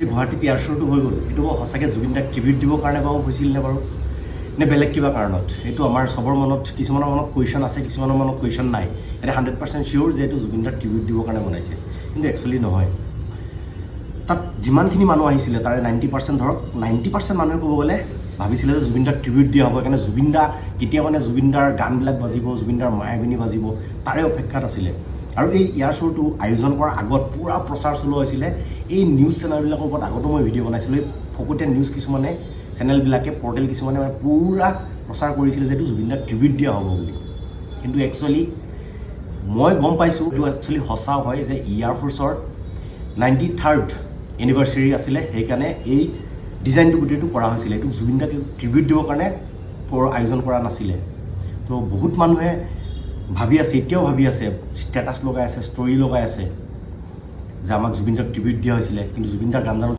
যে গুৱাহাটীত এয়াৰ শ্ব'টো হৈ গ'ল, এইটো সঁচাকৈ জুবিন দাক ট্ৰিবিউট দিবৰ কাৰণে বাৰু হৈছিল নে বাৰু, নে বেলেগ কিবা কাৰণত? এইটো আমাৰ চবৰ মনত, কিছুমানৰ মনত কুৱেশ্যন আছে, কিছুমানৰ মনত কুৱেশ্যন নাই। এতিয়া 100% চিয়'ৰ যে এইটো জুবিন দাক ট্ৰিবিউট দিবৰ কাৰণে বনাইছে, কিন্তু একচুৱেলি নহয়। তাত যিমানখিনি মানুহ আহিছিলে তাৰে 90% ধৰক 90% মানুহে ক'ব গ'লে ভাবিছিলে যে জুবিন দাক ট্ৰিবিউট দিয়া হ'ব, সেইকাৰণে জুবিন দা কেতিয়া মানে জুবিন দাৰ গানবিলাক বাজিব, জুবিন দাৰ মায়াবিনী বাজিব, তাৰে অপেক্ষাত আছিলে। আৰু এই এয়াৰ শ্ব'টো আয়োজন কৰাৰ আগত পূৰা প্ৰচাৰ চলোৱা হৈছিলে। এই নিউজ চেনেলবিলাকৰ ওপৰত আগতো মই ভিডিঅ' বনাইছিলোঁ। এই ফকতীয়া নিউজ কিছুমানে, চেনেলবিলাকে, পৰ্টেল কিছুমানে মানে পূৰা প্ৰচাৰ কৰিছিলে যে এইটো জুবিন দাক ট্ৰিবিউট দিয়া হ'ব বুলি। কিন্তু একচুৱেলি মই গম পাইছোঁ এইটো একচুৱেলি সঁচা হয় যে এয়াৰ ফ'ৰ্চৰ 93rd এনিভাৰ্চাৰী আছিলে, সেইকাৰণে এই ডিজাইনটো গোটেইটো কৰা হৈছিলে। এইটো জুবিন দাক ট্ৰিবিউট দিবৰ কাৰণে আয়োজন কৰা নাছিলে। তো বহুত মানুহে ভাবি আছে, এতিয়াও ভাবি আছে, ষ্টেটাছ লগাই আছে, ষ্টৰি লগাই আছে যে আমাক জুবিন দাক ট্ৰিবিউট দিয়া হৈছিলে, কিন্তু জুবিন দাৰ গান জানো